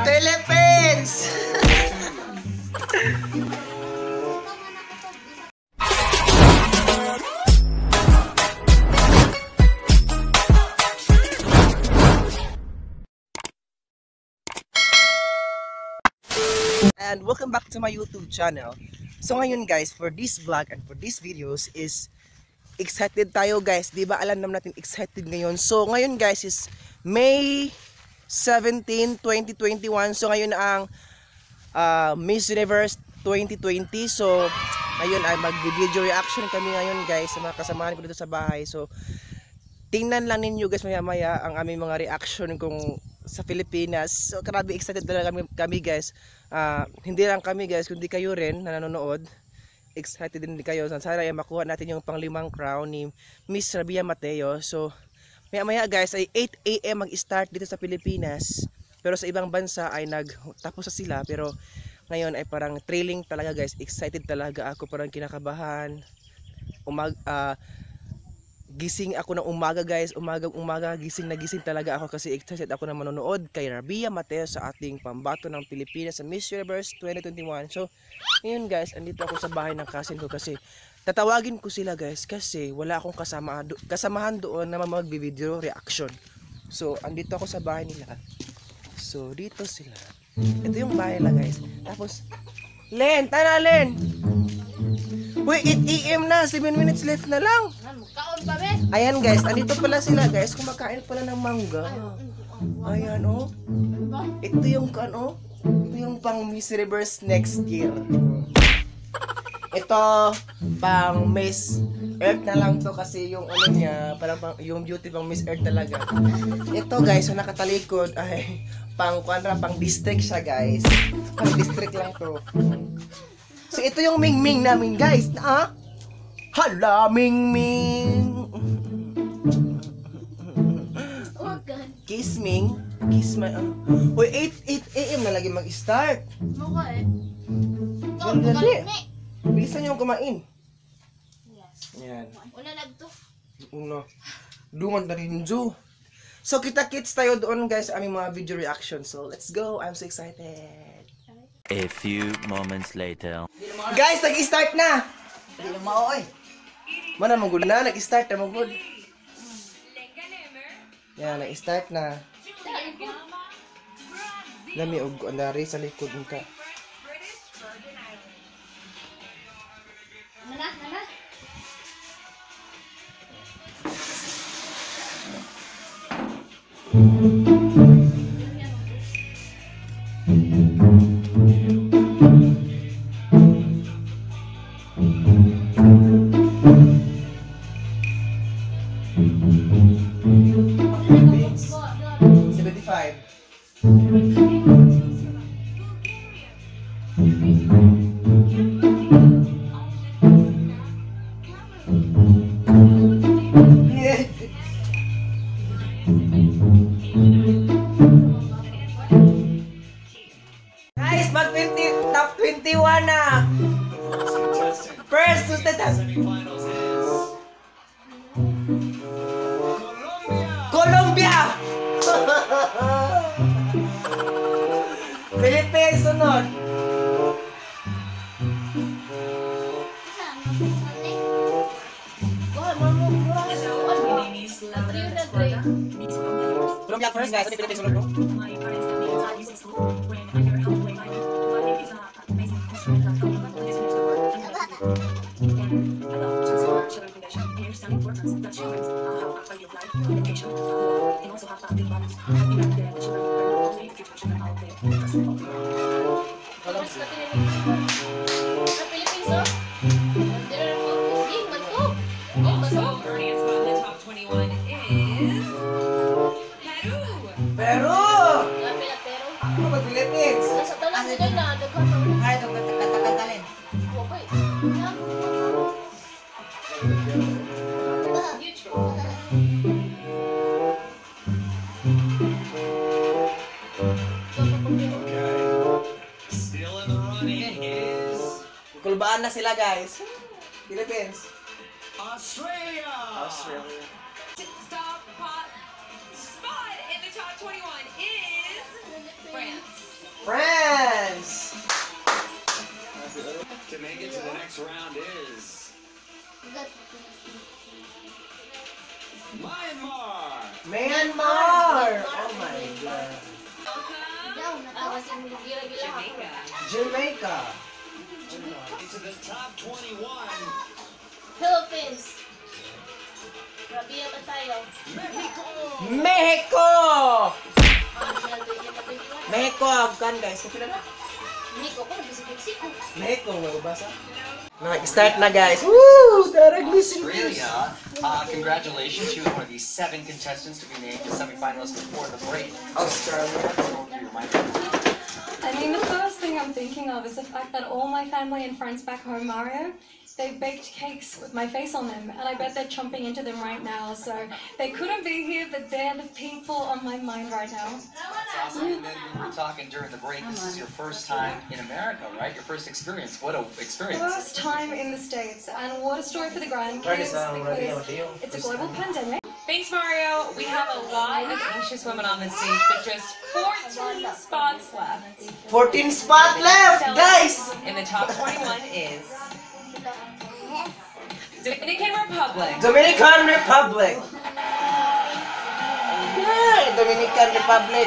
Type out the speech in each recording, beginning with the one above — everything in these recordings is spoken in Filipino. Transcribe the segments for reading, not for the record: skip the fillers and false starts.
Philippines! And welcome back to my YouTube channel. So ngayon guys, for this vlog and for these videos is excited tayo guys. Diba alam naman natin excited ngayon. So ngayon guys is May 17, 2021. So ngayon ang Miss Universe 2020. So ngayon ay mag-video reaction kami ngayon guys sa mga kasamahan ko dito sa bahay. So tingnan lang ninyo guys maya-maya ang aming mga reaction kung sa Pilipinas. So grabe excited talaga kami guys. Hindi lang kami guys, kundi kayo rin na nanonood. Excited din kayo. Sana ay makuha natin yung pang-5 crown ni Miss Rabia Mateo. So maya-maya guys ay 8 AM mag-start dito sa Pilipinas. Pero sa ibang bansa ay nagtapos na sila. Pero ngayon ay parang trailing talaga guys. Excited talaga ako, parang kinakabahan. Gising ako ng umaga guys. Umaga gising na gising talaga ako kasi excited ako na manonood kay Rabia Mateo sa ating pambato ng Pilipinas sa Miss Universe 2021. So ngayon guys, andito ako sa bahay ng cousin ko kasi tatawagin ko sila guys kasi wala akong kasamahan doon na mag-video reaction. So andito ako sa bahay nila. So dito sila. Ito yung bahay nila guys. Tapos Len, tara Len. Uy, 8 AM na, 7 minutes left na lang. Ayan guys, andito pala sila guys. Kumakain pala ng mangga. Ayan oh. Ito yung ito yung pang Miss Universe next year. Ito pang Miss Earth na lang to kasi yung ano niya, parang yung beauty pang Miss Earth talaga. Ito guys, yung nakatalikod ay pang district siya guys. Pang district lang to. So ito yung Mingming namin guys. Hala Mingming. Kisming. Kiss my Uy, 8 AM na lagi mag-start. Mukha eh. Dali. Bilisan niyo kumain. Yes. Yan. Una nagto. Una. Dungan na rin jo. So kita-kits tayo doon guys aming mga video reaction. So let's go. I'm so excited. A few moments later. Guys, nag-start na. Hindi na maoy. Mana magud na, nag-start na magud. Yan, nag-start na. Lami og andari sa likod nita. Nana. Guys, top 21 na. First to the top. Colombia. Philippines sunod. Colombia first guys, Philippines sunod. Peru! Ano ba Philippines? Nasa talas nila na, nagkataon. Ay, nagkatakalin. Okay. Still in the running is Kulbaan na sila guys. Philippines. Australia. Spot in the top 21 is France. France! To make it to the next round is Myanmar. Myanmar! Oh my God. Jamaica. Into the top 21. Philippines. Grabe ba tayo? Mexico! Mexico, Afghan guys. Kapila na? Mexico ko, Mexico. Mexico, may basa? Start na guys. Woo! Darag Australia, congratulations. She was one of the 7 contestants to be named the semifinalist before the break. Australia. I mean, the first thing I'm thinking of is the fact that all my family and friends back home, Mario, they've baked cakes with my face on them, and I bet they're chomping into them right now. So they couldn't be here, but they're the people on my mind right now. That's awesome. And then we were talking during the break, this is your first time in America, right? Your first experience. What a experience. First time in the States, and what a story for the grandkids, because it's a global pandemic. Thanks, Mario. We have a lot of anxious women on the stage, but just 14 spots left. 14 spot left, guys! In the top 21 is Dominican Republic. Dominican Republic. Yeah, Dominican Republic.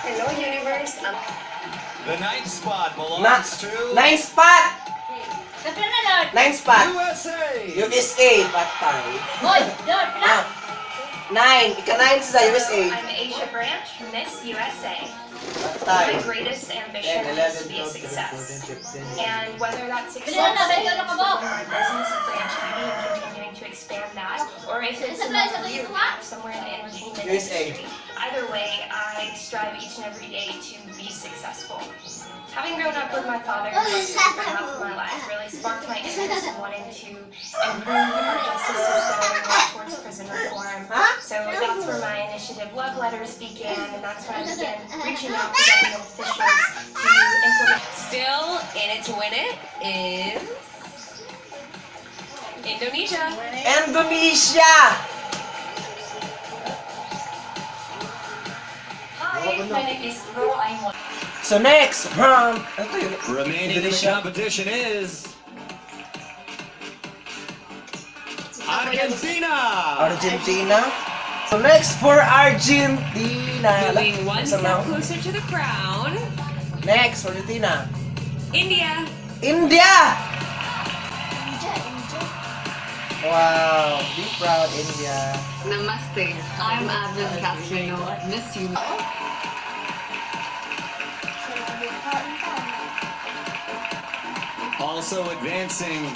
Hello, universe. The 9th spot belongs to 9 spot. Kapila na, Lord. 9 spot. USA. USA, patay. Hoy, Lord, pala. 9. Ika-9 sa USA. I'm Asia Branch, Miss USA. Patay. My greatest ambition 10, is 11, to be a 12, success. 13, 14, 15. And whether that success Bilhin na, is bilhin na ka mo. my business branch and continuing to expand that, or if it's Sabay, another sabay, career sabay. somewhere in the entertainment USA. industry. Either way, I strive each and every day to be successful. Having grown up with my father for half of my life really sparked my interest in wanting to improve our justice system and work towards prison reform. So that's where my initiative Love Letters began, and that's when I began reaching out to government officials to implement. Still in it to win it is Indonesia. Indonesia. Hi, my name is Ro. I'm So next from Remaining in the Indonesia. competition is Argentina. Argentina. So next for Argentina. Moving one So step now, closer to the crown. next Argentina. India. India. Wow, be proud, India. Namaste. I'm Advin Castrino, Miss Universe. Also advancing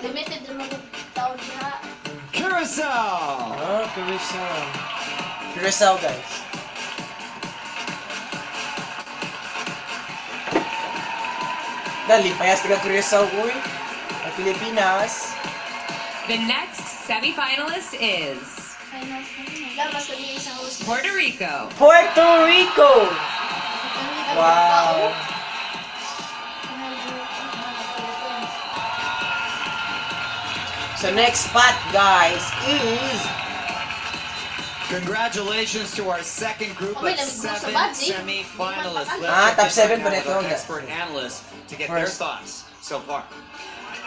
Limited na mga tao diha. Curacao. Oh, Curacao. Curacao, guys. Dali, payas taga Curacao, uy. Ang Pilipinas. The next semi-finalist is Lamas kami sa host. Puerto Rico. Puerto Rico. Wow. So next spot, guys, is Congratulations to our second group Okay, of let me go 7 sa budget. semi-finalists. Ah, top 7 pa Let's ito. check expert analysts to get their First. thoughts so far.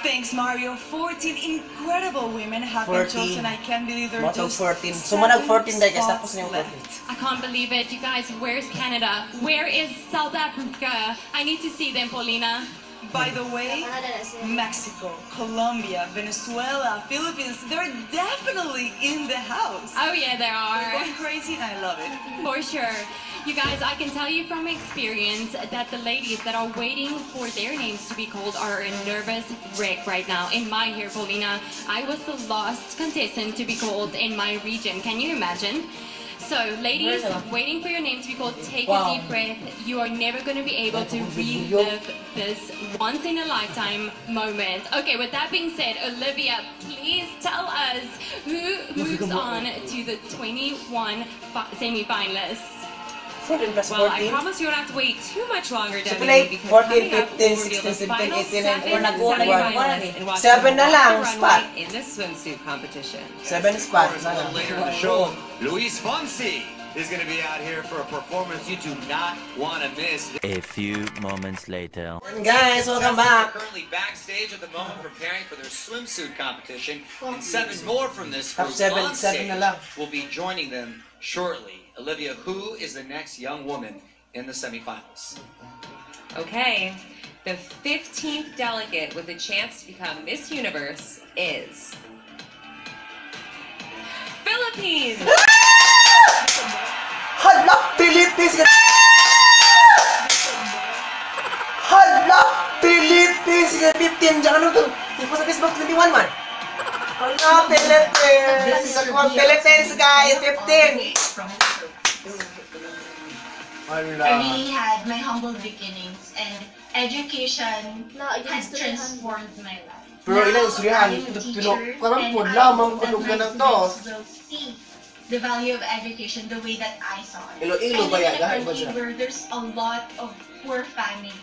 Thanks, Mario. 14 incredible women have 14. been chosen. I can't believe they're Motto just 14. So manag 14 dahil kasi tapos spots na yung left. 14. I can't believe it. You guys, where's Canada? Where is South Africa? I need to see them, Paulina. By the way, Mexico, Colombia, Venezuela, Philippines, they're definitely in the house. Oh yeah, there They're are. going crazy and I love it. For sure. You guys, I can tell you from experience that the ladies that are waiting for their names to be called are a nervous wreck right now. In my year, Paulina, I was the last contestant to be called in my region. Can you imagine? So, ladies, waiting for your name to be called, take a deep breath. You are never going to be able to relive this once-in-a-lifetime moment. Okay, with that being said, Olivia, please tell us who moves on to the 21 semi-finalists. 14 plus Well, I 14. promise you don't have to wait too much longer, So Debbie, play because 14, coming up, 15, we'll reveal 16, the 17, final 18, seven 19, semi-finalists and watch 7 them na walk lang, the spot. runway in the swimsuit competition. 7 spot. A little later in the show, Luis Fonsi. is going to be out here for a performance you do not want to miss. A few moments later. And guys, welcome back. Currently backstage at the moment preparing for their swimsuit competition. And 7 more from this group on stage will be joining them shortly. Olivia, who is the next young woman in the semifinals? Okay, the 15th delegate with a chance to become Miss Universe is Philippines. Hala, Philippines! Hala, Philippines! 15, diyan ano to? Tipo sa Facebook 21 man. Hala, Philippines! Philippines guys, 15! I really had my humble beginnings and education has transformed my life. Pero ilang istoryahan, parang po lamang ano ka na to. Will see the value of education the way that I saw it. Ilo-ilo ba yan? And in a country where there's a lot of poor families.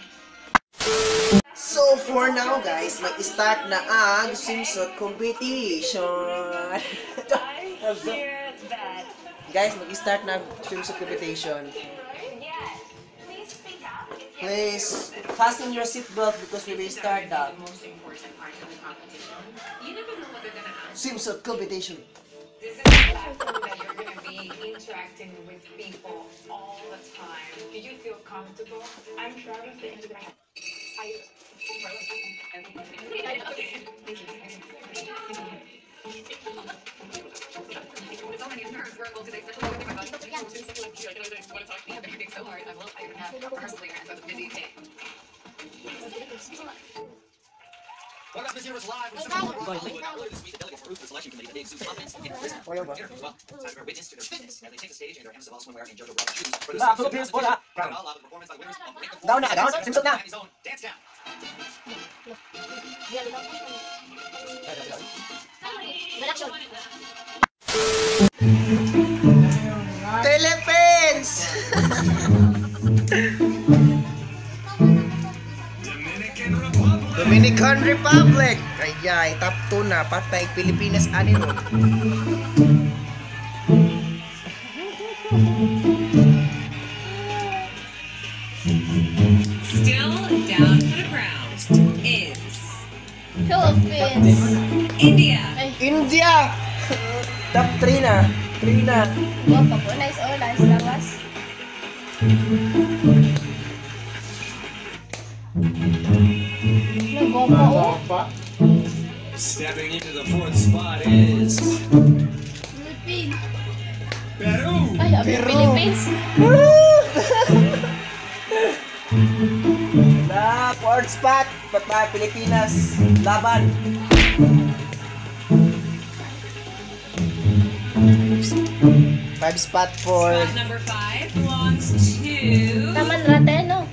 So for now guys, mag-start na ang swimsuit competition. Guys, mag-start na ang swimsuit competition. Please fasten your seatbelt because we will start the swimsuit competition. This is a platform that you're going to be interacting with people all the time. Do you feel comfortable? I'm proud of the interaction. What up, Miss Universe Live? We're super Hollywood. Earlier this week, the delegates approved the selection committee. They exude confidence in their wisdom. As well, as a witness to their fitness as they take the stage in their Emma swimwear and JoJo Brother shoes. For this competition, I'll allow the performance by winners of Make the Down na, swimsuit na. Zone Dance Down. Philippines! Dominican Republic! Ayay, top 2 na. Patay, Pilipinas, ano nun? Still down for the crown is Philippines. India. India! Top 3 na. 3 na. Guwapa po. Nice, oh, nice. Lawas. Guwapa, oh. Stepping into the 4th spot is Philippines. Peru. Ay, Philippines. Na, 4th spot. Patay, Pilipinas. Laban. Five spot for Spot number 5 belongs to Taman Rate, no?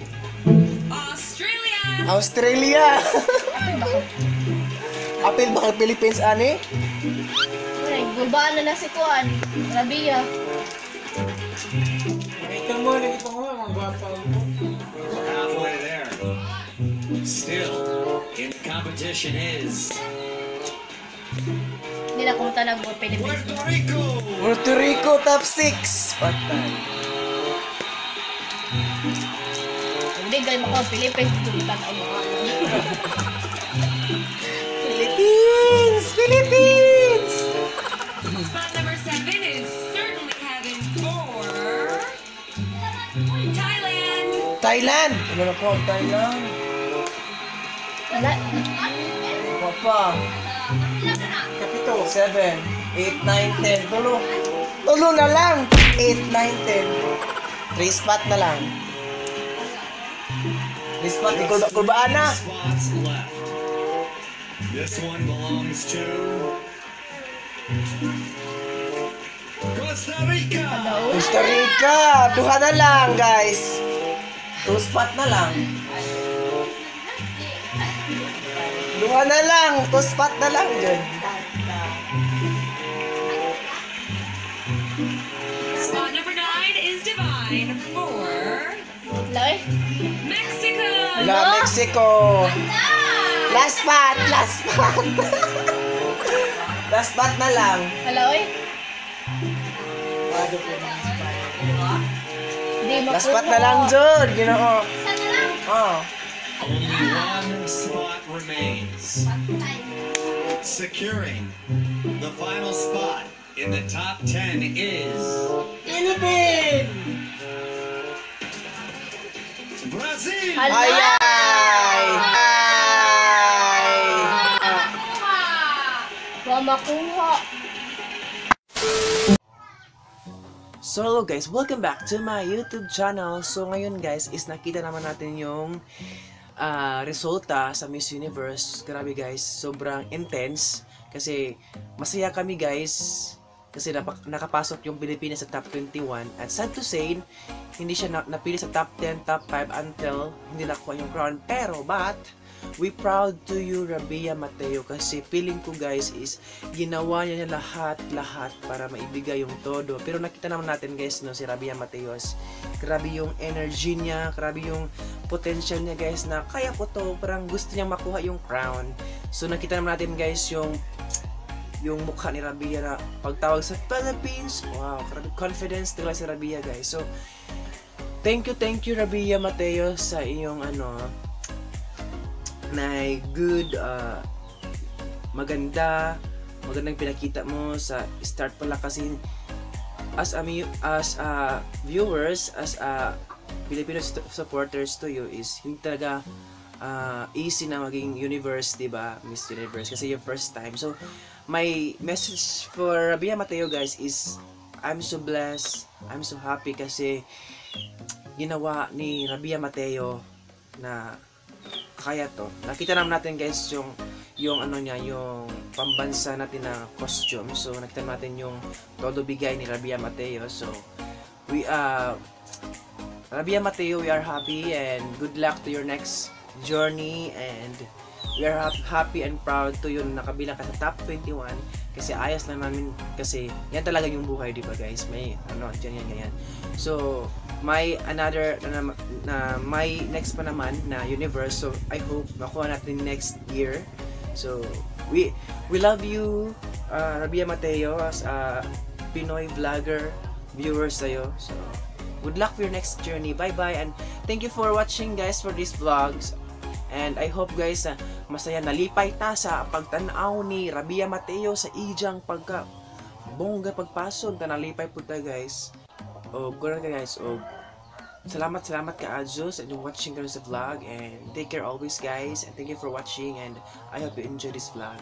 Australia. Australia. Apil ba ang Philippines, ani? Ay, gulbaan na si Kuan. Rabia. Nakita mo, mga gwapa mo. We're halfway there. Still in the competition is Hindi na kumuta na buong Philippines. Puerto Rico. Puerto Rico, top 6. Patay. Hindi, gaya mo ko, Philippines. Tumutan ang mga Philippines! Philippines! Spot number 7 is certainly heaven for Thailand. Thailand! Ano na po ang Thailand? Wala. Ano pa? Kapito. 7, 8, 9, 10. Tulo. Tulo na lang. 8, 9, 10. 3 spot na lang. 3 spot. Kulbaan na. Spots left. This one belongs to Costa Rica. Costa Rica. 2 na lang, guys. 2 spot na lang. 2 na lang. 2 spot na lang dyan. Spot number 9 is divine for Mexico. Wala, Mexico. Last spot. Last spot. Last spot na lang. Hello, eh. Last spot na lang, Jod. Ginoo. Oh. Only one spot remains. Securing the final spot in the top 10 is Philippines! Brazil! Ayay! Makuha. So hello guys, welcome back to my YouTube channel. So ngayon guys is nakita naman natin yung resulta sa Miss Universe. Grabe guys, sobrang intense. Kasi masaya kami guys. Kasi nakapasok yung Pilipinas sa top 21. At sad to say, hindi siya napili sa top 10, top 5 until hindi nakuha yung crown. Pero but, we proud to you Rabia Mateo. Kasi feeling ko guys is ginawa niya lahat para maibigay yung todo. Pero nakita naman natin guys no, si Rabia Mateos, grabe yung energy niya, grabe yung potential niya guys na kaya ko to, parang gusto niya makuha yung crown. So nakita naman natin guys yung mukha ni Rabia na pagtawag sa Philippines. Wow, confidence talaga si Rabia guys. So thank you Rabia Mateo sa iyong na good magandang pinakita mo sa start pala. Kasi as viewers, as Filipino supporters to you is hindi talaga easy na maging universe, diba? Miss Universe kasi yung first time. So my message for Rabia Mateo guys is I'm so blessed, I'm so happy kasi ginawa ni Rabia Mateo na kaya to. Nakita naman natin guys yung yung pambansa natin na costume. So nakita natin yung todo bigay ni Rabia Mateo. So we Rabia Mateo, we are happy and good luck to your next journey, and we are happy and proud to you na nakabilang ka sa top 21 kasi ayos lang namin kasi yan talaga yung buhay, di ba guys? May yan. So may another may next pa naman na universe, so I hope makuha natin next year. So we love you Rabia Mateo as a Pinoy vlogger viewers tayo. So good luck for your next journey. Bye bye and thank you for watching guys for these vlogs. And I hope guys masaya nalipay ta sa pagtanaw ni Rabia Mateo sa ijang bongga pagpasod ta nalipay po ta guys. O gura ka guys, o salamat ka Adjos and watching guys the vlog, and take care always guys, and thank you for watching and I hope you enjoy this vlog.